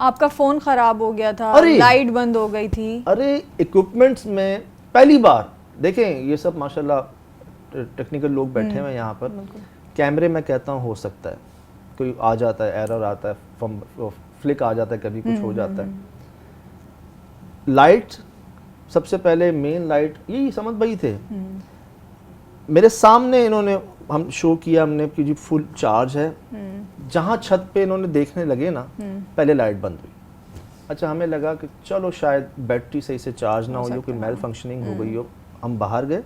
आपका फ़ोन ख़राब हो गया था, लाइट बंद हो गई थी। अरे इक्विपमेंट्स में पहली बार देखें, ये सब माशाल्लाह टेक्निकल लोग बैठे हुए हैं यहाँ पर। कैमरे में कहता हूँ हो सकता है कोई आ जाता है, एरर आता है, फ्लिक आ जाता है, कभी कुछ हो जाता है। लाइट सबसे पहले मेन लाइट यही समझ भाई थे मेरे सामने, इन्होंने हम शो किया हमने कि जी फुल चार्ज है। जहाँ छत पे इन्होंने देखने लगे ना, पहले लाइट बंद हुई। अच्छा, हमें लगा कि चलो शायद बैटरी सही से चार्ज ना हो, कोई मेल फंक्शनिंग हो गई हो। हम बाहर गए,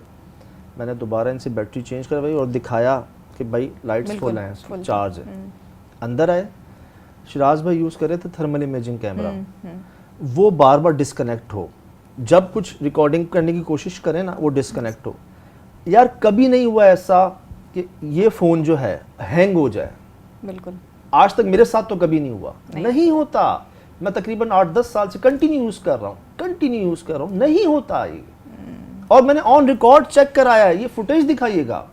मैंने दोबारा इनसे बैटरी चेंज करवाई और दिखाया कि भाई लाइट्स फुल हैं, चार्ज है। अंदर आए, शिराज भाई यूज़ कर रहे थे थर्मल इमेजिंग कैमरा, वो बार बार डिस्कनेक्ट हो, जब कुछ रिकॉर्डिंग करने की कोशिश करें ना वो डिस्कनेक्ट हो। यार कभी नहीं हुआ ऐसा कि ये फ़ोन जो है हैंग हो जाए। बिल्कुल, आज तक मेरे साथ तो कभी नहीं हुआ, नहीं होता। मैं तकरीबन 8-10 साल से कंटिन्यू यूज़ कर रहा हूँ, नहीं होता ये। और मैंने ऑन रिकॉर्ड चेक कराया है, ये फुटेज दिखाइएगा,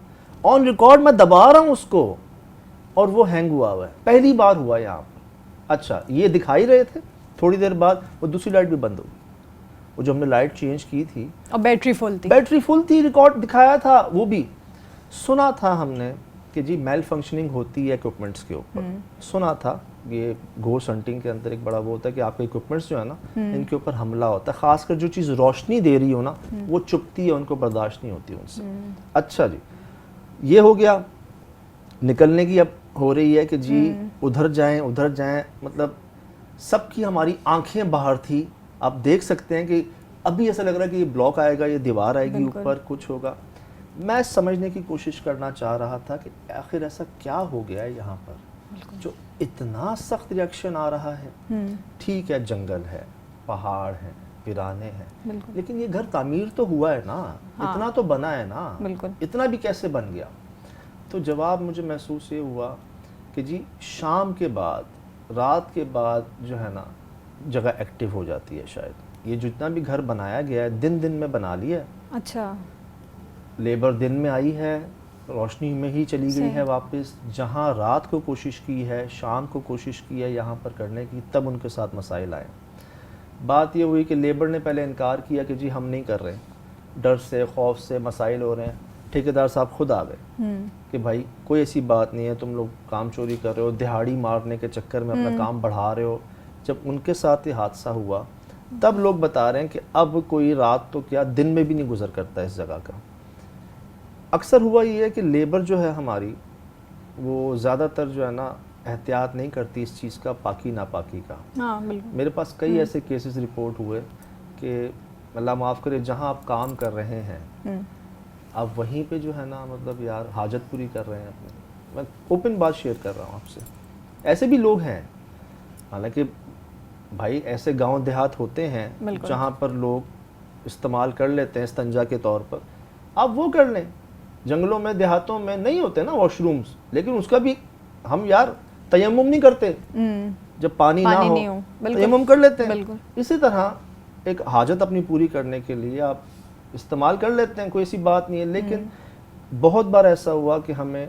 ऑन रिकॉर्ड मैं दबा रहा हूँ उसको और वो हैंग हुआ है। पहली बार हुआ यहाँ पर। अच्छा, ये दिखा ही रहे थे, थोड़ी देर बाद वो दूसरी लाइट भी बंद हो गई। वो जो हमने लाइट चेंज की थी और बैटरी फुल थी, रिकॉर्ड दिखाया था, वो भी सुना था हमने कि जी मेल फंक्शनिंग होती है इक्विपमेंट्स के ऊपर। सुना था ये घोस्ट हंटिंग के अंदर एक बड़ा वो होता है कि आपके इक्विपमेंट्स जो है ना, इनके ऊपर हमला होता है, खासकर जो चीज़ रोशनी दे रही हो ना वो चुभती है, उनको बर्दाश्त नहीं होती उनसे। अच्छा जी, ये हो गया। निकलने की अब हो रही है कि जी उधर जाएं, मतलब सबकी हमारी आंखें बाहर थी। आप देख सकते हैं कि अभी ऐसा लग रहा है कि ये ब्लॉक आएगा, ये दीवार आएगी ऊपर, कुछ होगा। मैं समझने की कोशिश करना चाह रहा था कि आखिर ऐसा क्या हो गया है यहाँ पर जो इतना सख्त रिएक्शन आ रहा है। ठीक है, जंगल है, पहाड़ हैं, पिराने हैं, लेकिन ये घर तामीर तो हुआ है ना, इतना तो बना है ना, इतना भी कैसे बन गया। तो जवाब मुझे महसूस ये हुआ कि जी शाम के बाद, रात के बाद जो है ना जगह एक्टिव हो जाती है। शायद ये जितना भी घर बनाया गया है दिन दिन में बना लिया है। अच्छा, लेबर दिन में आई है, रोशनी में ही चली गई है वापस। जहां रात को कोशिश की है, शाम को कोशिश की है यहाँ पर करने की, तब उनके साथ मसाइल आए। बात ये हुई कि लेबर ने पहले इनकार किया कि जी हम नहीं कर रहे, डर से खौफ से मसाइल हो रहे हैं। ठेकेदार साहब खुद आ गए कि भाई कोई ऐसी बात नहीं है, तुम लोग काम चोरी कर रहे हो, दिहाड़ी मारने के चक्कर में अपना काम बढ़ा रहे हो। जब उनके साथ ये हादसा हुआ तब लोग बता रहे हैं कि अब कोई रात तो क्या दिन में भी नहीं गुजर करता इस जगह का। अक्सर हुआ ये है कि लेबर जो है हमारी वो ज़्यादातर जो है ना एहतियात नहीं करती इस चीज़ का, पाकी नापाकी का। हाँ, मेरे पास कई ऐसे केसेस रिपोर्ट हुए कि अल्लाह माफ़ करे, जहाँ आप काम कर रहे हैं आप वहीं पे जो है ना मतलब यार हाजत पूरी कर रहे हैं अपने। मैं ओपन बात शेयर कर रहा हूँ आपसे, ऐसे भी लोग हैं। हालांकि भाई ऐसे गांव देहात होते हैं जहाँ पर लोग इस्तेमाल कर लेते हैं इस्तंजा के तौर पर, आप वो कर लें। जंगलों में देहातों में नहीं होते ना वॉशरूम्स, लेकिन उसका भी हम यार तयम्मुम नहीं करते, जब पानी ना हो तयम्मुम कर लेते हैं। इसी तरह एक हाजत अपनी पूरी करने के लिए आप इस्तेमाल कर लेते हैं, कोई ऐसी बात नहीं है। लेकिन बहुत बार ऐसा हुआ कि हमें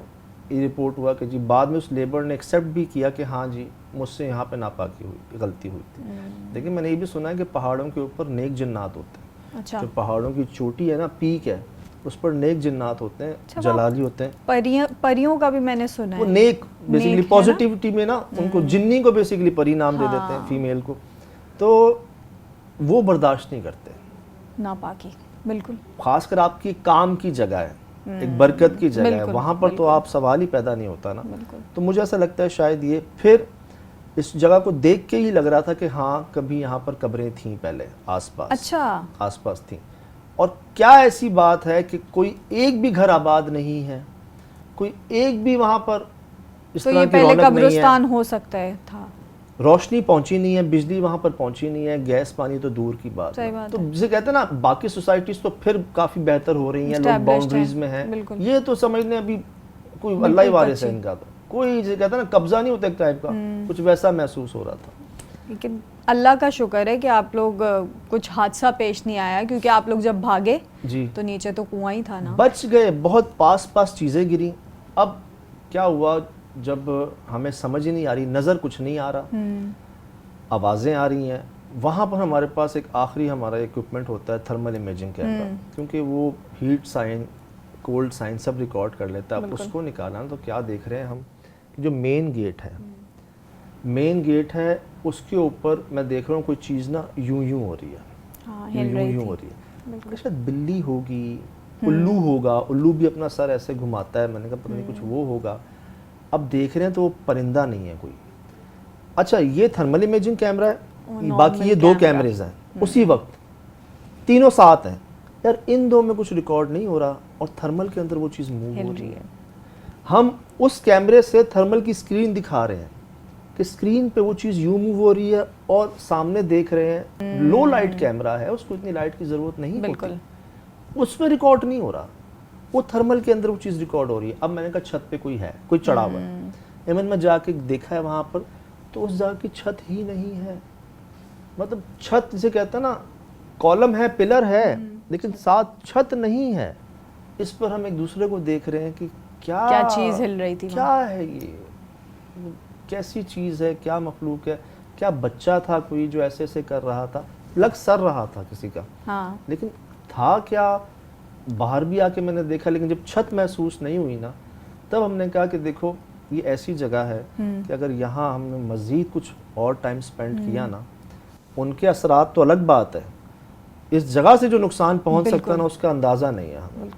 ये रिपोर्ट हुआ कि जी बाद में उस लेबर ने एक्सेप्ट भी किया कि हाँ जी मुझसे यहाँ पे नापाकी हुई, गलती हुई थी। लेकिन मैंने ये भी सुना है कि पहाड़ों के ऊपर नेक जिन्नात होते हैं। अच्छा। जो पहाड़ों की चोटी है ना, पीक है, उस पर नेक जिन्नात होते हैं। अच्छा, जलाली होते हैं। परियों का भी मैंने सुना है। वो नेक बेसिकली पॉजिटिविटी में ना उनको जिन्नी को बेसिकली परी नाम दे देते हैं फीमेल को, तो वो बर्दाश्त नहीं करते नापाकी। बिल्कुल, खासकर आपकी काम की जगह है, एक बरकत की जगह है, वहाँ पर तो आप सवाल ही पैदा नहीं होता ना। तो मुझे ऐसा लगता है शायद ये फिर इस जगह को देख के ही लग रहा था कि हाँ कभी यहाँ पर कब्रें थीं पहले आसपास। अच्छा, आसपास थीं। और क्या ऐसी बात है कि कोई एक भी घर आबाद नहीं है, कोई एक भी वहाँ पर इस तरह की रौनक नहीं है। कब्रिस्तान हो सकता है था, रोशनी पहुंची नहीं है, बिजली वहाँ पर पहुंची नहीं है, गैस पानी तो दूर की बात है। तो जिसे कहते हैं ना बाकी सोसाइटीज तो फिर काफ़ी बेहतर हो रही हैं, लोग बाउंड्रीज में हैं। ये तो समझ लें अभी कोई अल्लाह ही वारिस है इनका, तो कोई जिसे कहते हैं ना कब्जा नहीं होता एक टाइप का, कुछ वैसा महसूस हो रहा था। लेकिन अल्लाह का शुक्र है कि आप लोग कुछ हादसा पेश नहीं आया, क्योंकि आप लोग जब भागे जी तो नीचे तो कुआं ही था ना, बच गए। बहुत पास चीज़ें गिरी। अब क्या हुआ, जब हमें समझ ही नहीं आ रही, नज़र कुछ नहीं आ रहा, आवाज़ें आ रही हैं, वहाँ पर हमारे पास एक आखिरी हमारा इक्विपमेंट होता है थर्मल इमेजिंग कैमरा, क्योंकि वो हीट साइन, कोल्ड साइन सब रिकॉर्ड कर लेता है। अब उसको निकालना तो क्या देख रहे हैं हम, जो मेन गेट है, मेन गेट है उसके ऊपर मैं देख रहा हूँ कोई चीज़ ना यूं यूं हो रही है, यूं हो रही है, शायद बिल्ली होगी, उल्लू होगा, उल्लू भी अपना सर ऐसे घुमाता है, मैंने कहा पता नहीं कुछ वो होगा। अब देख रहे हैं तो वो परिंदा नहीं है कोई। अच्छा ये थर्मल इमेजिंग कैमरा है, बाकी ये दो कैमरेज हैं उसी वक्त, तीनों साथ हैं यार, इन दो में कुछ रिकॉर्ड नहीं हो रहा और थर्मल के अंदर वो चीज़ मूव हो रही है। हम उस कैमरे से थर्मल की स्क्रीन दिखा रहे हैं कि स्क्रीन पे वो चीज़ यूं मूव हो रही है और सामने देख रहे हैं, लो लाइट कैमरा है, उसको इतनी लाइट की ज़रूरत नहीं होती, उसमें रिकॉर्ड नहीं हो रहा, वो थर्मल के अंदर वो चीज़ रिकॉर्ड हो रही है। अब मैंने कहा छत पे कोई है, कोई चढ़ा हुआ है, एमन में जाके देखा है वहाँ पर तो उस जगह की छत ही नहीं है, मतलब छत जिसे कहते हैं ना, कॉलम है, पिलर है, लेकिन साथ छत नहीं है। इस पर हम एक दूसरे को देख रहे हैं कि क्या चीज़ हिल रही थी, क्या है ये, कैसी चीज़ है, क्या मखलूक है, क्या बच्चा था कोई जो ऐसे ऐसे कर रहा था, लग सर रहा था किसी का, हाँ। लेकिन था क्या, बाहर भी आके मैंने देखा, लेकिन जब छत महसूस नहीं हुई ना, तब हमने कहा कि देखो ये ऐसी जगह है कि अगर यहाँ हमने मज़ीद कुछ और टाइम स्पेंड किया ना, उनके असरात तो अलग बात है, इस जगह से जो नुकसान पहुँच सकता है ना, उसका अंदाज़ा नहीं है हमें।